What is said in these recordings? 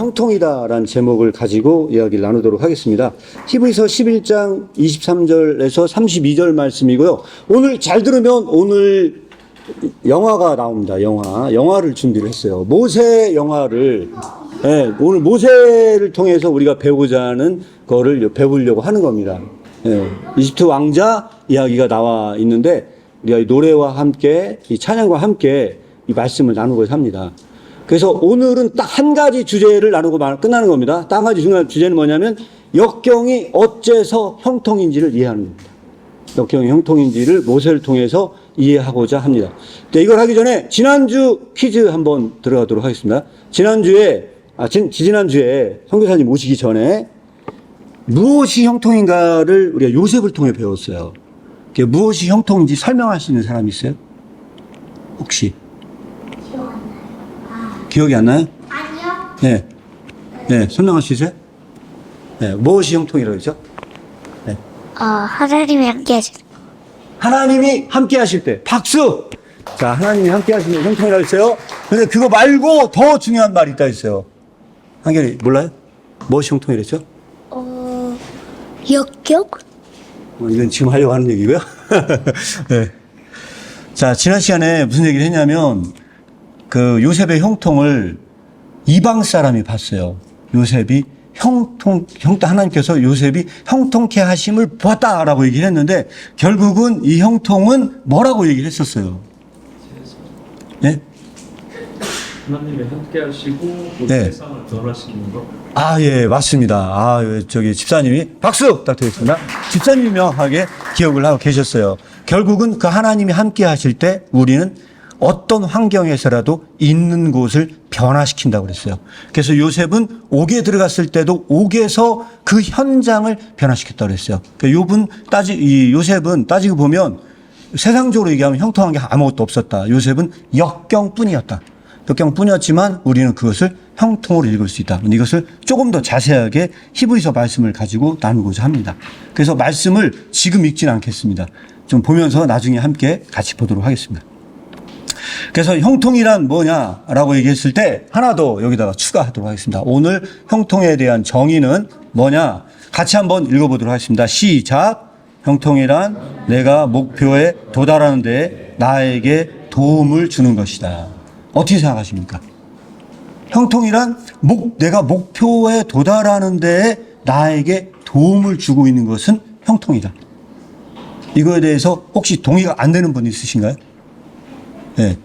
형통이다라는 제목을 가지고 이야기를 나누도록 하겠습니다. 히브리서 11장 23절에서 32절 말씀이고요. 오늘 잘 들으면 오늘 영화가 나옵니다. 영화를 준비를 했어요. 모세 영화를, 오늘 모세를 통해서 우리가 배우고자 하는 거를 배우려고 하는 겁니다. 이집트 왕자 이야기가 나와 있는데 우리가 이 노래와 함께 이 찬양과 함께 이 말씀을 나누고 합니다. 그래서 오늘은 딱 한 가지 주제를 나누고 끝나는 겁니다. 딱 한 가지 중요한 주제는 뭐냐면 역경이 어째서 형통인지를 이해하는 겁니다. 역경이 형통인지를 모세를 통해서 이해하고자 합니다. 이걸 하기 전에 지난주 퀴즈 한번 들어가도록 하겠습니다. 지난주에 선교사님 오시기 전에 무엇이 형통인가를 우리가 요셉을 통해 배웠어요. 무엇이 형통인지 설명할 수 있는 사람이 있어요? 혹시? 기억이 안 나요? 아니요. 네, 설명할 수 있어요? 네, 무엇이 형통이라고 했죠? 네. 하나님이 함께 하실 때. 하나님이 함께 하실 때. 박수! 자, 하나님이 함께 하시면 형통이라고 했어요. 근데 그거 말고 더 중요한 말이 있다 했어요. 한결이 몰라요? 무엇이 형통이랬죠? 역경? 이건 지금 하려고 하는 얘기고요. 네. 자, 지난 시간에 무슨 얘기를 했냐면, 그 요셉의 형통을 이방 사람이 봤어요. 요셉이 하나님께서 요셉이 형통케 하심을 보았다라고 얘기를 했는데, 결국은 이 형통은 뭐라고 얘기를 했었어요? 네? 하나님이 함께 하시고 네. 세상을 변화시키는 것. 예, 맞습니다. 집사님이 박수 부탁드리겠습니다. 집사님이 명확하게 기억을 하고 계셨어요. 결국은 그 하나님이 함께 하실 때 우리는 어떤 환경에서라도 있는 곳을 변화시킨다고 그랬어요. 그래서 요셉은 옥에 들어갔을 때도 옥에서 그 현장을 변화시켰다고 그랬어요. 요셉은 따지고 보면 세상적으로 얘기하면 형통한 게 아무것도 없었다. 요셉은 역경뿐이었다. 역경뿐이었지만 우리는 그것을 형통으로 읽을 수 있다. 이것을 조금 더 자세하게 히브리서 말씀을 가지고 나누고자 합니다. 그래서 말씀을 지금 읽지는 않겠습니다. 좀 보면서 나중에 함께 같이 보도록 하겠습니다. 그래서 형통이란 뭐냐라고 얘기했을 때 하나 더 여기다가 추가하도록 하겠습니다. 오늘 형통에 대한 정의는 뭐냐? 같이 한번 읽어보도록 하겠습니다. 시작! 형통이란 내가 목표에 도달하는 데 나에게 도움을 주는 것이다. 어떻게 생각하십니까? 형통이란 내가 목표에 도달하는 데에 나에게 도움을 주고 있는 것은 형통이다. 이거에 대해서 혹시 동의가 안 되는 분 있으신가요? 네.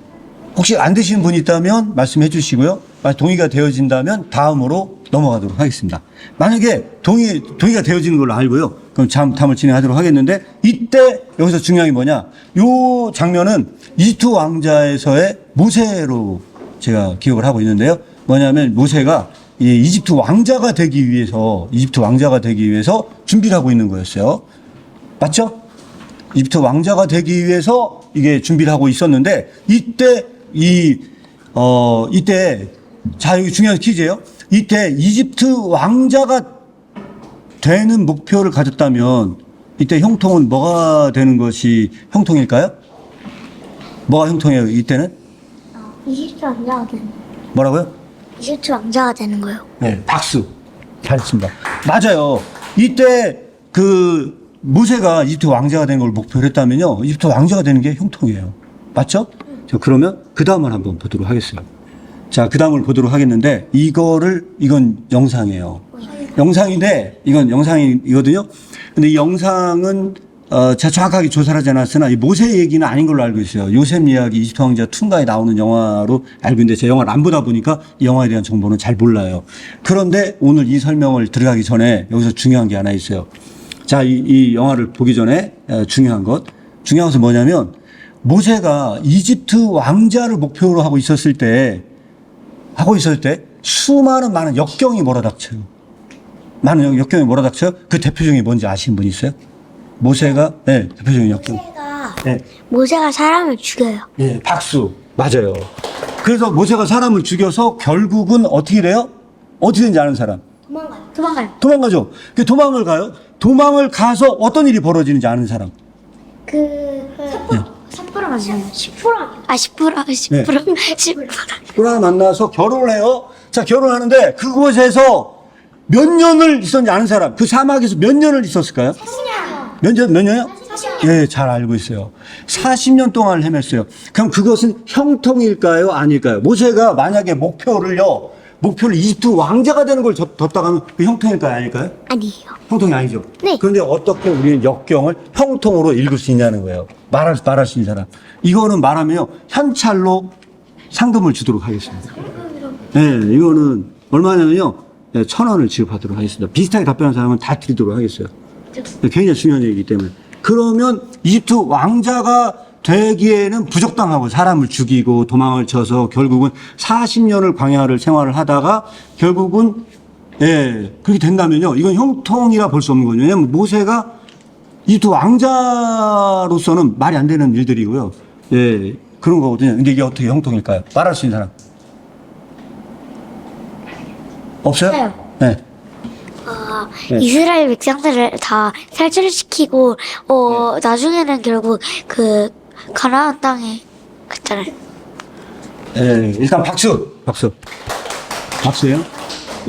혹시 안 되시는 분이 있다면 말씀해 주시고요. 동의가 되어진다면 다음으로 넘어가도록 하겠습니다. 만약에 동의가 되어지는 걸로 알고요. 그럼 다음을 진행하도록 하겠는데, 이때 여기서 중요한 게 뭐냐? 요 장면은 이집트 왕자에서의 모세로 제가 기억을 하고 있는데요. 뭐냐면 모세가 이 이집트 왕자가 되기 위해서 준비를 하고 있는 거였어요. 맞죠? 이집트 왕자가 되기 위해서 이게 준비를 하고 있었는데, 이때 여기 중요한 퀴즈예요. 이때 이집트 왕자가 되는 목표를 가졌다면 이때 형통은 뭐가 되는 것이 형통일까요? 뭐가 형통이에요? 이때는? 이집트 왕자가 되는 거예요. 뭐라고요? 이집트 왕자가 되는 거예요. 네, 박수. 잘했습니다. 맞아요. 이때 모세가 이집트 왕자가 되는 걸 목표로 했다면요, 이집트 왕자가 되는 게 형통이에요. 맞죠? 자, 그러면 그 다음을 한번 보도록 하겠습니다. 자, 그 다음을 보도록 하겠는데, 이건 영상이에요. 영상인데, 이건 영상이거든요. 근데 이 영상은, 제가 정확하게 조사를 하지 않았으나, 이 모세 얘기는 아닌 걸로 알고 있어요. 요셉 이야기, 이집트 왕자 툰가에 나오는 영화로 알고 있는데, 제가 영화를 안 보다 보니까 이 영화에 대한 정보는 잘 몰라요. 그런데 오늘 이 설명을 들어가기 전에 여기서 중요한 게 하나 있어요. 자, 이 영화를 보기 전에 중요한 것은 뭐냐면, 모세가 이집트 왕자를 목표로 하고 있었을 때 많은 역경이 몰아닥쳐요. 그 대표적인 뭔지 아시는 분 있어요? 대표적인 역경. 모세가 사람을 죽여요. 네, 박수. 맞아요. 그래서 모세가 사람을 죽여서 결국은 어떻게 돼요? 어떻게 되는지 아는 사람? 도망가죠. 도망을 가요. 도망을 가서 어떤 일이 벌어지는지 아는 사람? 3% 맞나요? 10% 아 10% 10% 10%. 그러나 만나서 결혼을 해요. 자, 결혼하는데 그곳에서 몇 년을 있었는지 아는 사람, 그 사막에서 몇 년을 있었을까요? 40년. 몇 년이요? 40년. 예, 잘 알고 있어요. 40년 동안을 헤맸어요. 그럼 그것은 형통일까요? 아닐까요? 모세가 만약에 목표를 이집트 왕자가 되는 걸 뒀다가 하면 그 형통일까요? 아닐까요? 아니에요. 형통이 아니죠. 네. 그런데 어떻게 우리는 역경을 형통으로 읽을 수 있냐는 거예요. 말할 수 있는 사람. 이거는 말하면요, 현찰로 상금을 주도록 하겠습니다. 네, 이거는 얼마냐면요, 네, 1,000원을 지급하도록 하겠습니다. 비슷하게 답변한 사람은 다 드리도록 하겠어요. 네, 굉장히 중요한 얘기이기 때문에. 그러면 이집트 왕자가 되기에는 부적당하고 사람을 죽이고 도망을 쳐서 결국은 40년을 광야를 생활을 하다가 결국은 예, 그렇게 된다면요, 이건 형통이라 볼 수 없는 거죠. 왜냐하면 모세가 이집트 왕자로서는 말이 안 되는 일들이고요. 예, 그런 거거든요. 근데 이게 어떻게 형통일까요? 말할 수 있는 사람 없어요? 없어요. 네. 네. 이스라엘 백성들을 다 탈출시키고 나중에는 결국 그 가나안 땅에 갔잖아요. 예, 일단 박수예요.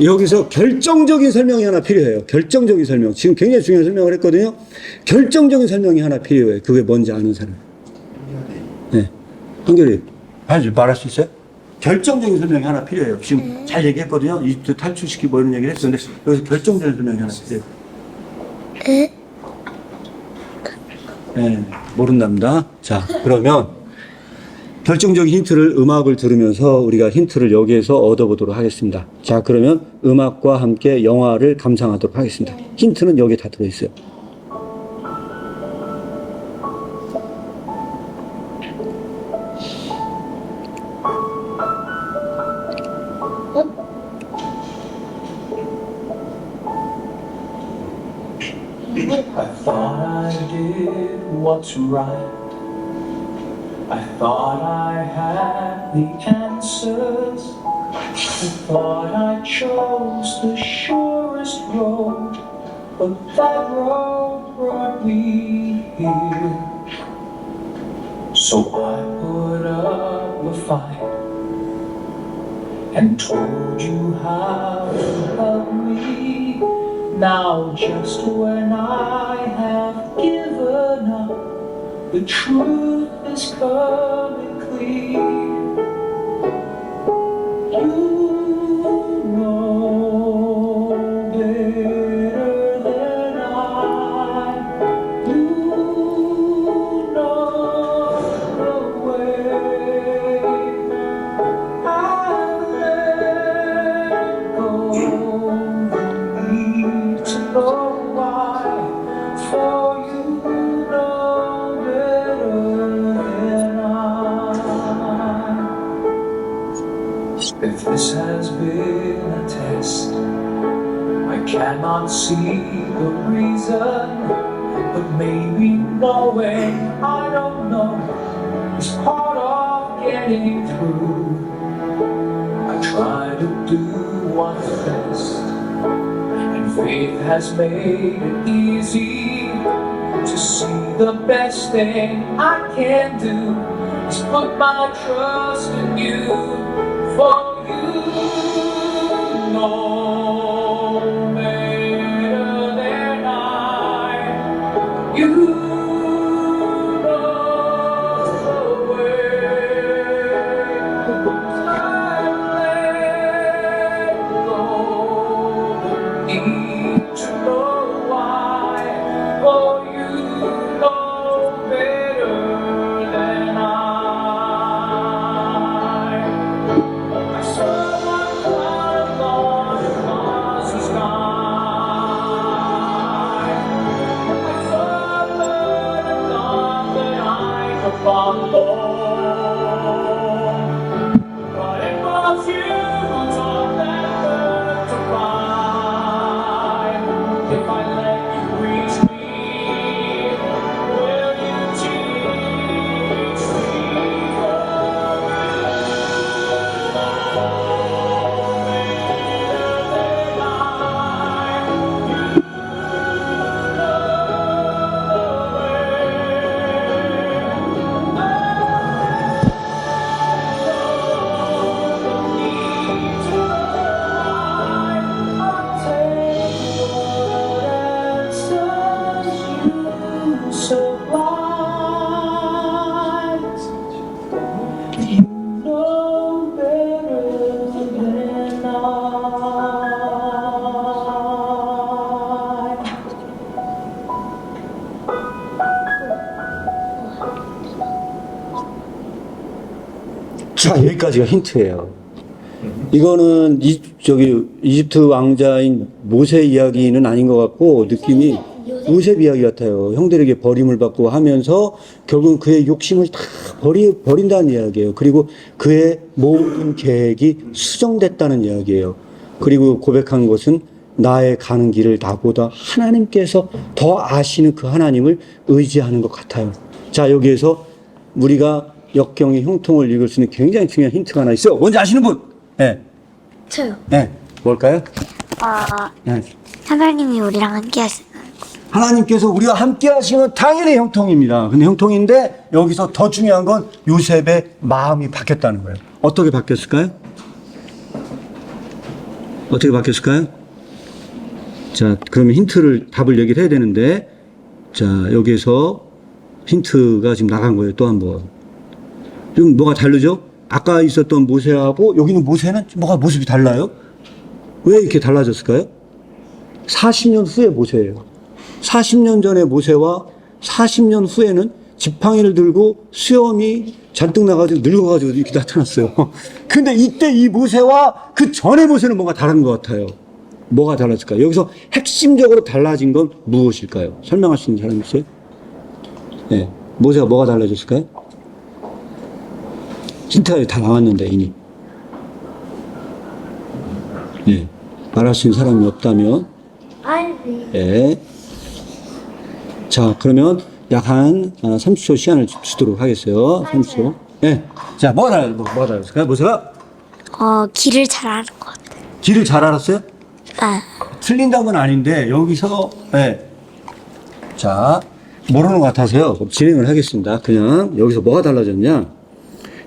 여기서 결정적인 설명이 하나 필요해요. 결정적인 설명. 지금 굉장히 중요한 설명을 했거든요. 결정적인 설명이 하나 필요해요. 그게 뭔지 아는 사람. 네. 한결이 말할 수 있어요? 결정적인 설명이 하나 필요해요. 지금 잘 얘기했거든요. 이집트 탈출시키고 이런 얘기를 했었는데 여기서 결정적인 설명이 하나 필요해요. 네, 모른답니다. 자, 그러면 결정적인 힌트를 음악을 들으면서 우리가 힌트를 여기에서 얻어보도록 하겠습니다. 자, 그러면 음악과 함께 영화를 감상하도록 하겠습니다. 힌트는 여기에 다 들어있어요. I thought I did what's right. I thought I had the answers. I thought I chose the surest road, but that road brought me here. So I put up a fight and told you how to love me. Now just when I have given up, the truth is coming clear. You know better than I. You know the way. I let go. Need to know why. For you know better than I. If this has been a test, I cannot see the reason, but maybe knowing I don't know is part of getting through. I try to do what's best, and faith has made it easy to see the best thing I can do is put my trust in you. For you know better than I. You know the way. I let go. Need to know why. For you know better than I. I saw 자, 여기까지가 힌트예요. 이거는 이집트 왕자인 모세 이야기는 아닌 것 같고 느낌이 요셉 이야기 같아요. 형들에게 버림을 받고 하면서 결국 그의 욕심을 다 버린다는 이야기예요. 그리고 그의 모든 계획이 수정됐다는 이야기예요. 그리고 고백한 것은 나의 가는 길을 나보다 하나님께서 더 아시는 그 하나님을 의지하는 것 같아요. 자, 여기에서 우리가 역경의 형통을 읽을 수 있는 굉장히 중요한 힌트가 하나 있어요. 뭔지 아시는 분? 네. 저요. 네. 뭘까요? 네. 하나님이 우리랑 함께 하시는 하나님께서 우리와 함께 하시면 당연히 형통입니다. 근데 형통인데 여기서 더 중요한 건 요셉의 마음이 바뀌었다는 거예요. 어떻게 바뀌었을까요? 어떻게 바뀌었을까요? 자, 그러면 답을 얘기를 해야 되는데, 자, 여기에서 힌트가 지금 나간 거예요. 또 한 번. 지금 뭐가 다르죠? 아까 있었던 모세하고 여기는 모세는 뭐가 모습이 달라요? 왜 이렇게 달라졌을까요? 40년 후의 모세예요. 40년 전의 모세와 40년 후에는 지팡이를 들고 수염이 잔뜩 나가지고 늙어가지고 이렇게 나타났어요. 근데 이때 이 모세와 그 전의 모세는 뭔가 다른 것 같아요. 뭐가 달라질까요? 여기서 핵심적으로 달라진 건 무엇일까요? 설명할 수 있는 사람 있어요? 네. 모세가 뭐가 달라졌을까요? 힌트가 다 나왔는데, 이미. 네. 말할 수 있는 사람이 없다면, 아니. 네. 자, 그러면 약 한 30초 시간을 주도록 하겠어요. 30초. 네. 자, 뭐가 달라졌을까요? 모세가? 길을 잘 아는 것 같아요. 길을 잘 알았어요? 아, 틀린다는 건 아닌데, 여기서, 네. 자, 모르는 것 같아서요. 진행을 하겠습니다. 그냥 여기서 뭐가 달라졌냐?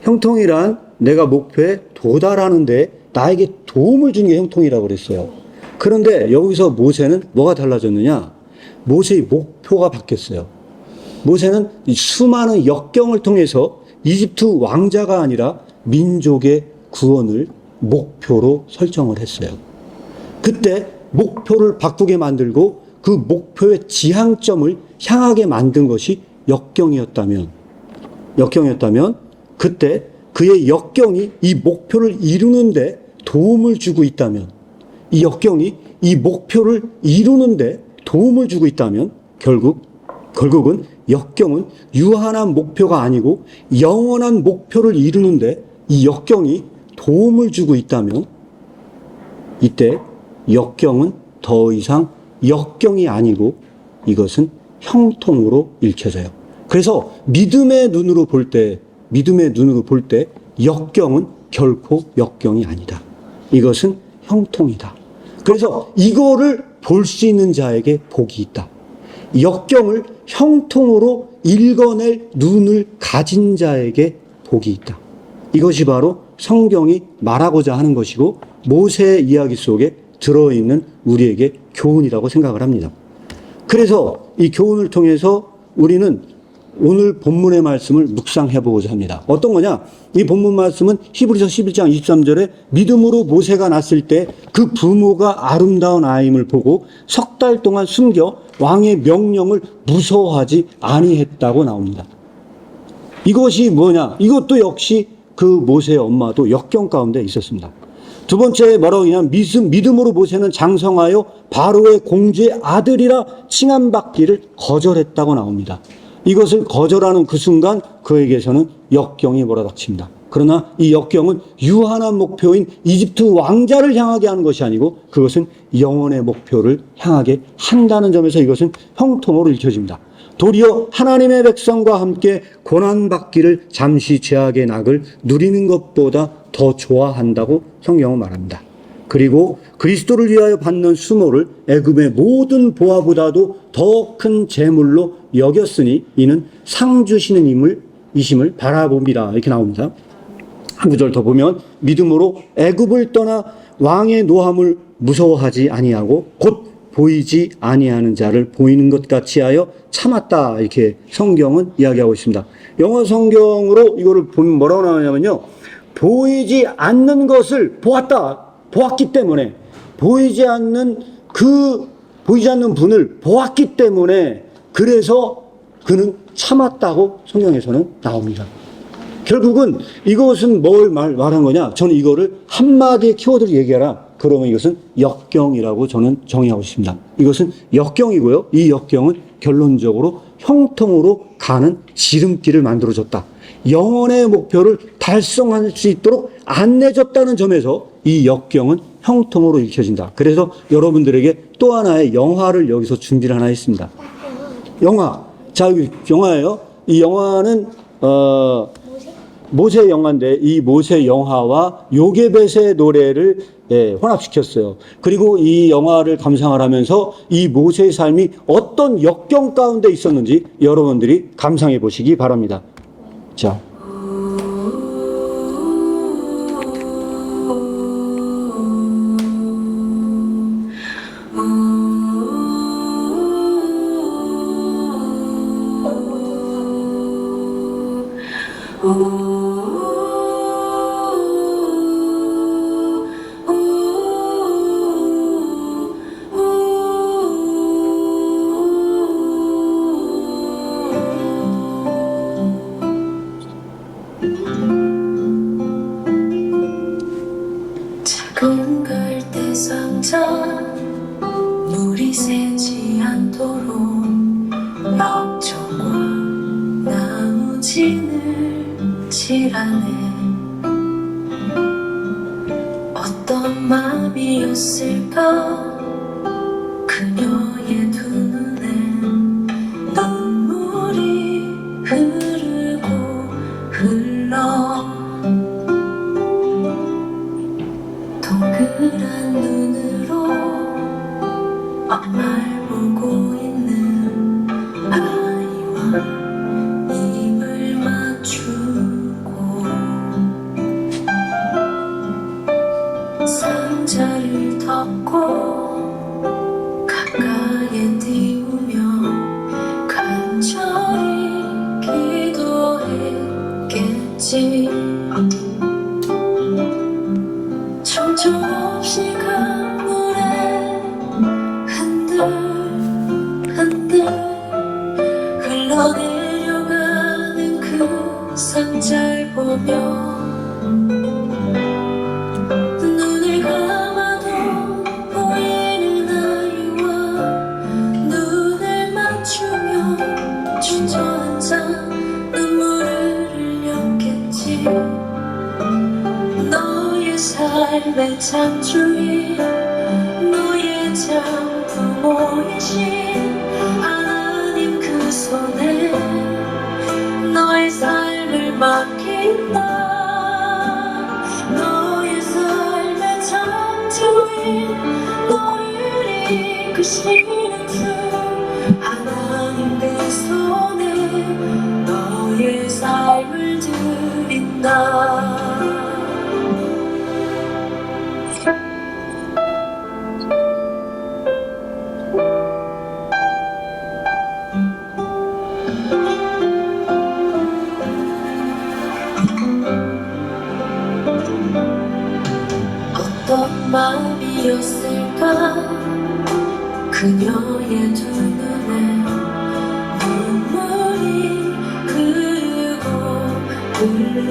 형통이란 내가 목표에 도달하는데 나에게 도움을 주는 게 형통이라고 그랬어요. 그런데 여기서 모세는 뭐가 달라졌느냐? 모세의 목표가 바뀌었어요. 모세는 이 수많은 역경을 통해서 이집트 왕자가 아니라 민족의 구원을 목표로 설정을 했어요. 그때 목표를 바꾸게 만들고 그 목표의 지향점을 향하게 만든 것이 역경이었다면 그때 그의 역경이 이 목표를 이루는데 도움을 주고 있다면, 이 역경이 이 목표를 이루는데 도움을 주고 있다면 결국은 역경은 유한한 목표가 아니고 영원한 목표를 이루는데 이 역경이 도움을 주고 있다면 이때 역경은 더 이상 역경이 아니고 이것은 형통으로 읽혀져요. 그래서 믿음의 눈으로 볼 때 역경은 결코 역경이 아니다. 이것은 형통이다. 그래서 이거를 볼 수 있는 자에게 복이 있다. 역경을 형통으로 읽어낼 눈을 가진 자에게 복이 있다. 이것이 바로 성경이 말하고자 하는 것이고 모세의 이야기 속에 들어있는 우리에게 교훈이라고 생각을 합니다. 그래서 이 교훈을 통해서 우리는 오늘 본문의 말씀을 묵상해 보고자 합니다. 어떤 거냐? 이 본문 말씀은 히브리서 11장 23절에 믿음으로 모세가 낳았을 때 그 부모가 아름다운 아임을 보고 석 달 동안 숨겨 왕의 명령을 무서워하지 아니했다고 나옵니다. 이것이 뭐냐? 이것도 역시 그 모세의 엄마도 역경 가운데 있었습니다. 두 번째 뭐라고 하냐면 믿음으로 모세는 장성하여 바로의 공주의 아들이라 칭함받기를 거절했다고 나옵니다. 이것을 거절하는 그 순간 그에게서는 역경이 몰아닥칩니다. 그러나 이 역경은 유한한 목표인 이집트 왕자를 향하게 하는 것이 아니고 그것은 영원의 목표를 향하게 한다는 점에서 이것은 형통으로 읽혀집니다. 도리어 하나님의 백성과 함께 고난받기를 잠시 죄악의 낙을 누리는 것보다 더 좋아한다고 성경은 말합니다. 그리고 그리스도를 위하여 받는 수모를 애굽의 모든 보화보다도 더 큰 재물로 여겼으니 이는 상 주시는 이심을 바라봅니다. 이렇게 나옵니다. 한 구절 더 보면 믿음으로 애굽을 떠나 왕의 노함을 무서워하지 아니하고 곧 보이지 아니하는 자를 보이는 것 같이 하여 참았다. 이렇게 성경은 이야기하고 있습니다. 영어 성경으로 이거를 보면 뭐라고 나오냐면요. 보이지 않는 것을 보았기 때문에 보이지 않는 분을 보았기 때문에 그래서 그는 참았다고 성경에서는 나옵니다. 결국은 이것은 뭘 말한 거냐? 저는 이거를 한마디의 키워드로 얘기하라. 그러면 이것은 역경이라고 저는 정의하고 싶습니다. 이것은 역경이고요. 이 역경은 결론적으로 형통으로 가는 지름길을 만들어줬다. 영원의 목표를 달성할 수 있도록 안내줬다는 점에서 이 역경은 형통으로 읽혀진다. 그래서 여러분들에게 또 하나의 영화를 여기서 준비를 하나 했습니다. 영화. 자, 여기 영화예요. 이 영화는 모세 영화인데 이 모세 영화와 요게벳의 노래를 혼합시켰어요. 그리고 이 영화를 감상을 하면서 이 모세의 삶이 어떤 역경 가운데 있었는지 여러분들이 감상해 보시기 바랍니다. 자. 작은 갈대 상자 물이 새지 않도록 역청과 나무진을 칠하네. 어떤 마음이었을까 그녀의 두 눈엔 눈물이 흐르고 흘러 동그란 눈으로 엄마를 보고 있는 아이와 입을 맞추고 상자를 덮고 가까이에 띄우며 간절히 기도했겠지. 정처없이 강물에 흔들흔들 흘러내려가는 그 상자를 보며 눈을 감아도 보이는 아이와 눈을 맞추며 주저앉아 눈물을 흘렸겠지. 너의 삶의 창조인 너의 장부모이신 하나님 그 손에 너의 삶을 맡긴다. 너의 삶의 창조인 너를 이끄시는 주 하나님 그 손에 너의 삶을 드린다. 어떤 마음이었을까 그녀의 두 눈에 눈물이 흐르고 흘러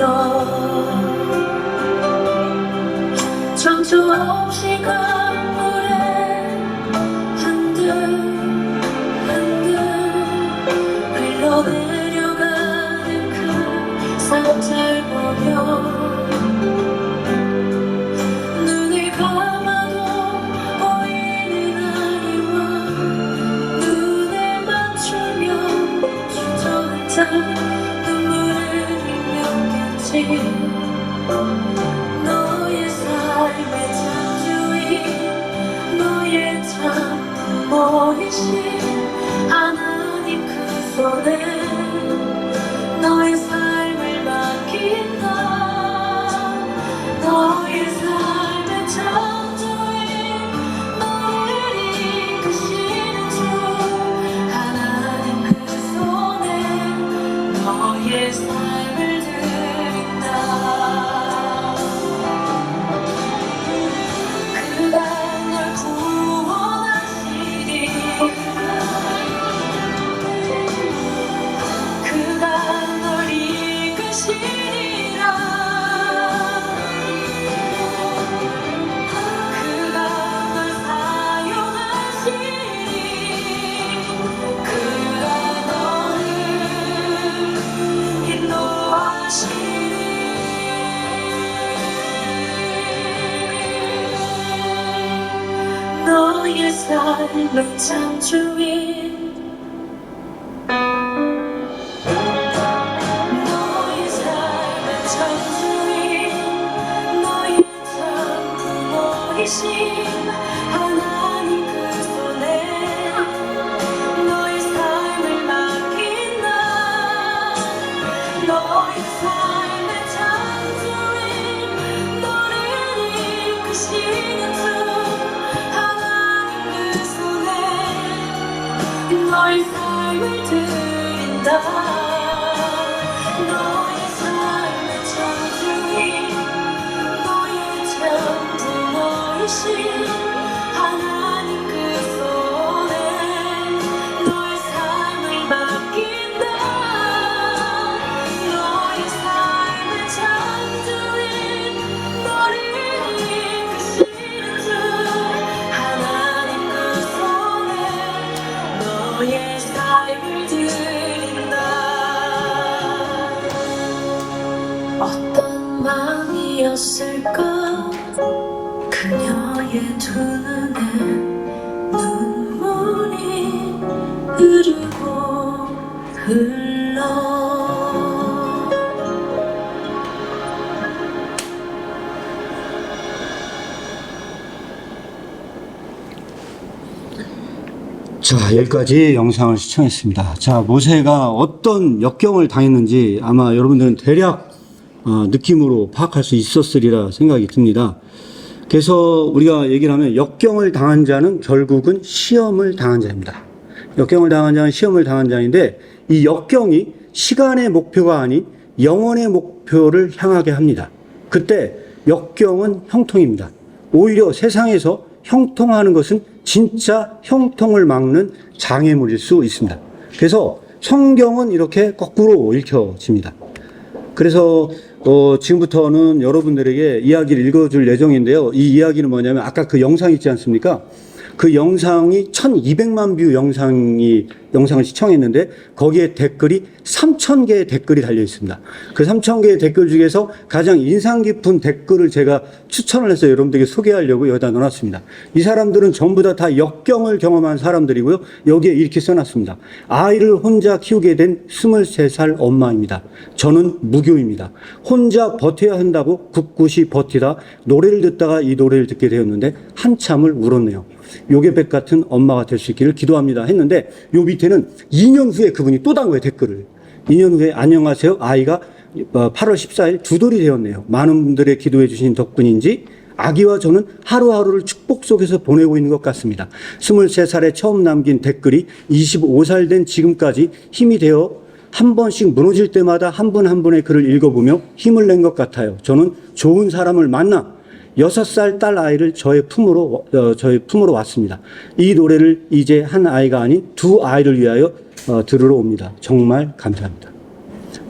정처 없이 강물에 흔들흔들 흘러내려가는 그 상자를 보며 눈을 감아도 보이는 아이와 눈을 맞추며 주저앉아 눈물을 흘렸겠지. 너의 삶의 창조인 너의 장부모이신 하나님 그 손에 너의 삶을 맡긴다. 너의 삶의 창조인 너를 이끄시는 주 하나님 그 손에 너의 삶을 드린다. 그가 널 구원하시니 그가 널 너의 삶을 창조해 너의 삶을 창조해 너의 참 부모이신 하나님 그 손에 너의 삶을 맡긴다 너의 삶을 창조해 너를 이끄시는 주 하나님 그 손에 너의 삶을 드린다 너의 삶을 창조해 너의 참 부모이신 하나님 그 손에 너의 삶을 맡긴다 너의 삶을 창조해 너를 이끄시는 주 하나님 그 손에 너의 삶을 드린다 어떤 마음이었을까 그녀의 두 눈에 눈물이 흐르고 흘러 자, 여기까지 영상을 시청했습니다. 자, 모세가 어떤 역경을 당했는지 아마 여러분들은 대략 느낌으로 파악할 수 있었으리라 생각이 듭니다. 그래서 우리가 얘기를 하면 역경을 당한 자는 결국은 시험을 당한 자입니다. 역경을 당한 자는 시험을 당한 자인데 이 역경이 시간의 목표가 아닌 영원의 목표를 향하게 합니다. 그때 역경은 형통입니다. 오히려 세상에서 형통하는 것은 진짜 형통을 막는 장애물일 수 있습니다. 그래서 성경은 이렇게 거꾸로 읽혀집니다. 그래서 지금부터는 여러분들에게 이야기를 읽어줄 예정인데요. 이 이야기는 뭐냐면 아까 그 영상 있지 않습니까? 그 영상이 1200만 뷰 영상을 시청했는데 거기에 댓글이 3000개의 댓글이 달려 있습니다. 그 3000개의 댓글 중에서 가장 인상 깊은 댓글을 제가 추천을 해서 여러분들에게 소개하려고 여기다 넣어놨습니다. 이 사람들은 전부 다 역경을 경험한 사람들이고요. 여기에 이렇게 써놨습니다. 아이를 혼자 키우게 된 23살 엄마입니다. 저는 무교입니다. 혼자 버텨야 한다고 굳굳이 버티다 노래를 듣다가 이 노래를 듣게 되었는데 한참을 울었네요. 요괴백 같은 엄마가 될 수 있기를 기도합니다 했는데 요 밑에는 2년 후에 그분이 또 단 거예요. 댓글을. 2년 후에 안녕하세요. 아이가 8월 14일 두 돌이 되었네요. 많은 분들의 기도해 주신 덕분인지 아기와 저는 하루하루를 축복 속에서 보내고 있는 것 같습니다. 23살에 처음 남긴 댓글이 25살 된 지금까지 힘이 되어 한 번씩 무너질 때마다 한 분 한 분의 글을 읽어보며 힘을 낸 것 같아요. 저는 좋은 사람을 만나 6살 딸 아이를 저의 품으로 왔습니다. 이 노래를 이제 한 아이가 아닌 두 아이를 위하여 들으러 옵니다. 정말 감사합니다.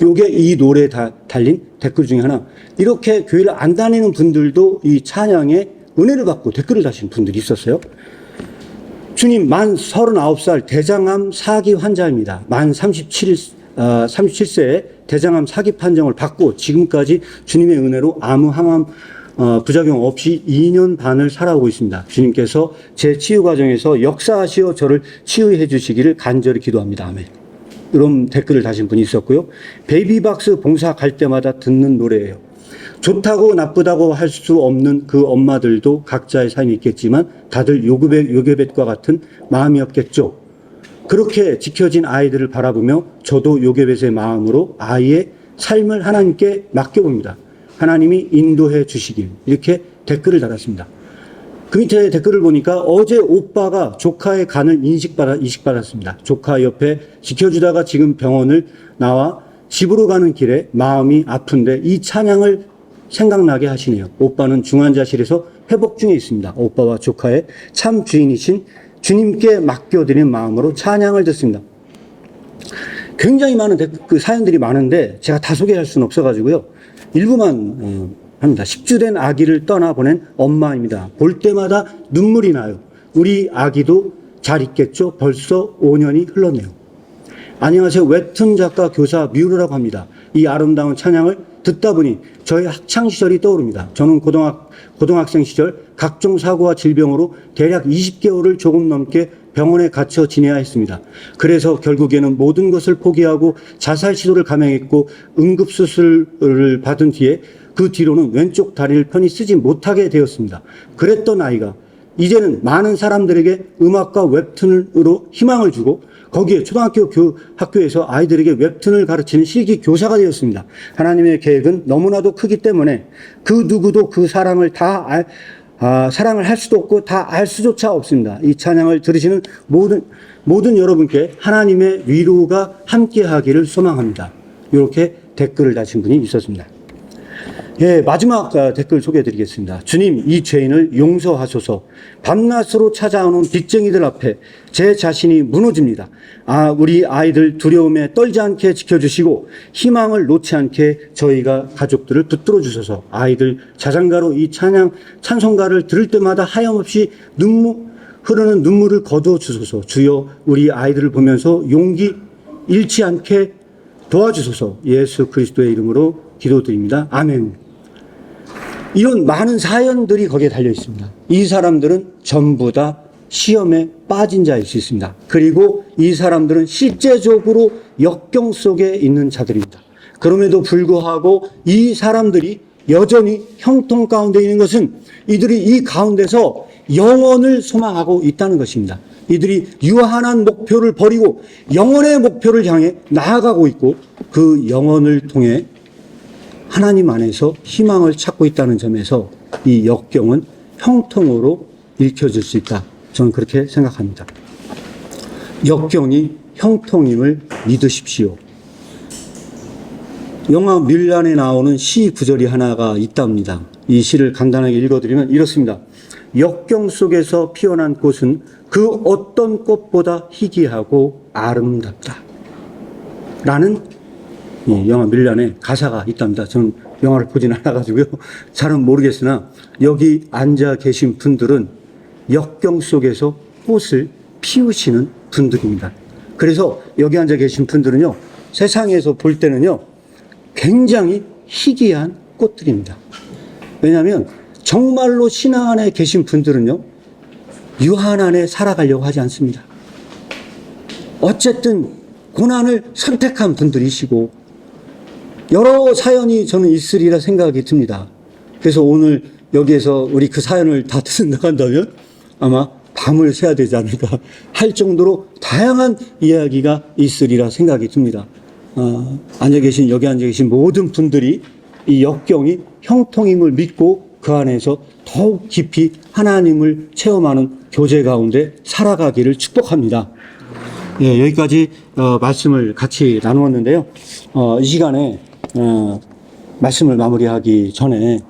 요게 이 노래에 달린 댓글 중에 하나. 이렇게 교회를 안 다니는 분들도 이 찬양에 은혜를 받고 댓글을 다신 분들이 있었어요. 주님, 만 39살 대장암 4기 환자입니다. 만 37세에 대장암 4기 판정을 받고 지금까지 주님의 은혜로 아무 항암 부작용 없이 2년 반을 살아오고 있습니다. 주님께서 제 치유 과정에서 역사하시어 저를 치유해 주시기를 간절히 기도합니다. 아멘. 이런 댓글을 다신 분이 있었고요. 베이비박스 봉사 갈 때마다 듣는 노래예요. 좋다고 나쁘다고 할 수 없는 그 엄마들도 각자의 삶이 있겠지만 다들 요괴뱃과 같은 마음이었겠죠. 그렇게 지켜진 아이들을 바라보며 저도 요괴뱃의 마음으로 아이의 삶을 하나님께 맡겨봅니다. 하나님이 인도해 주시길. 이렇게 댓글을 달았습니다. 그 밑에 댓글을 보니까 어제 오빠가 조카의 간을 이식받았습니다. 조카 옆에 지켜주다가 지금 병원을 나와 집으로 가는 길에 마음이 아픈데 이 찬양을 생각나게 하시네요. 오빠는 중환자실에서 회복 중에 있습니다. 오빠와 조카의 참 주인이신 주님께 맡겨드리는 마음으로 찬양을 듣습니다. 굉장히 많은 사연들이 많은데 제가 다 소개할 수는 없어가지고요. 일부만 합니다. 10주 아기를 떠나보낸 엄마입니다. 볼 때마다 눈물이 나요. 우리 아기도 잘 있겠죠? 벌써 5년이 흘렀네요. 안녕하세요. 웹툰 작가 교사 뮤르라고 합니다. 이 아름다운 찬양을 듣다 보니 저의 학창 시절이 떠오릅니다. 저는 고등학생 시절 각종 사고와 질병으로 대략 20개월을 조금 넘게 병원에 갇혀 지내야 했습니다. 그래서 결국에는 모든 것을 포기하고 자살 시도를 감행했고 응급수술을 받은 뒤에 그 뒤로는 왼쪽 다리를 편히 쓰지 못하게 되었습니다. 그랬던 아이가 이제는 많은 사람들에게 음악과 웹툰으로 희망을 주고 거기에 초등학교 학교에서 아이들에게 웹툰을 가르치는 실기 교사가 되었습니다. 하나님의 계획은 너무나도 크기 때문에 그 누구도 그 사랑을 사랑을 할 수도 없고 다 알 수조차 없습니다. 이 찬양을 들으시는 모든 여러분께 하나님의 위로가 함께하기를 소망합니다. 이렇게 댓글을 다신 분이 있었습니다. 예, 마지막 댓글 소개해드리겠습니다. 주님, 이 죄인을 용서하소서. 밤낮으로 찾아오는 빚쟁이들 앞에 제 자신이 무너집니다. 우리 아이들 두려움에 떨지 않게 지켜주시고 희망을 놓지 않게 저희가 가족들을 붙들어 주소서. 아이들 자장가로 이 찬송가를 들을 때마다 하염없이 흐르는 눈물을 거두어 주소서. 주여, 우리 아이들을 보면서 용기 잃지 않게 도와주소서. 예수 그리스도의 이름으로 기도드립니다. 아멘. 이런 많은 사연들이 거기에 달려 있습니다. 이 사람들은 전부 다 시험에 빠진 자일 수 있습니다. 그리고 이 사람들은 실제적으로 역경 속에 있는 자들입니다. 그럼에도 불구하고 이 사람들이 여전히 형통 가운데 있는 것은 이들이 이 가운데서 영원을 소망하고 있다는 것입니다. 이들이 유한한 목표를 버리고 영원의 목표를 향해 나아가고 있고 그 영원을 통해 하나님 안에서 희망을 찾고 있다는 점에서 이 역경은 형통으로 읽혀질 수 있다. 저는 그렇게 생각합니다. 역경이 형통임을 믿으십시오. 영화 밀란에 나오는 시 구절이 하나가 있답니다. 이 시를 간단하게 읽어드리면 이렇습니다. 역경 속에서 피어난 꽃은 그 어떤 꽃보다 희귀하고 아름답다. 라는 영화 밀란에 가사가 있답니다. 저는 영화를 보진 않아가지고요. 잘은 모르겠으나 여기 앉아 계신 분들은 역경 속에서 꽃을 피우시는 분들입니다. 그래서 여기 앉아 계신 분들은요, 세상에서 볼 때는요, 굉장히 희귀한 꽃들입니다. 왜냐하면 정말로 신앙 안에 계신 분들은요, 유한 안에 살아가려고 하지 않습니다. 어쨌든 고난을 선택한 분들이시고 여러 사연이 저는 있으리라 생각이 듭니다. 그래서 오늘 여기에서 우리 그 사연을 다 듣는다고 아마 밤을 새야 되지 않을까 할 정도로 다양한 이야기가 있으리라 생각이 듭니다. 여기 앉아 계신 모든 분들이 이 역경이 형통임을 믿고 그 안에서 더욱 깊이 하나님을 체험하는 교제 가운데 살아가기를 축복합니다. 예, 여기까지 말씀을 같이 나누었는데요. 이 시간에 말씀을 마무리하기 전에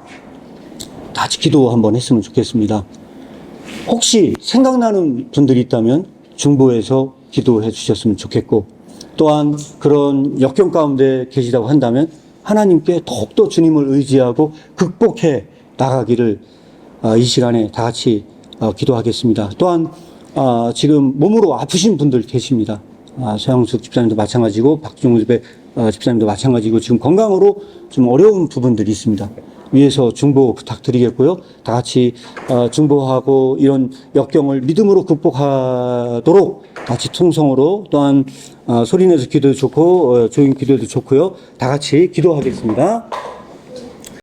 같이 기도 한번 했으면 좋겠습니다. 혹시 생각나는 분들이 있다면 중보해서 기도해 주셨으면 좋겠고, 또한 그런 역경 가운데 계시다고 한다면 하나님께 더욱더 주님을 의지하고 극복해 나가기를 이 시간에 다 같이 기도하겠습니다. 또한 지금 몸으로 아프신 분들 계십니다. 서영숙 집사님도 마찬가지고 박종우 집사님도 마찬가지고 지금 건강으로 좀 어려운 부분들이 있습니다. 위에서 중보 부탁드리겠고요. 다 같이 중보하고 이런 역경을 믿음으로 극복하도록 같이 통성으로, 또한 소리내서 기도도 좋고 조용 기도도 좋고요. 다 같이 기도하겠습니다.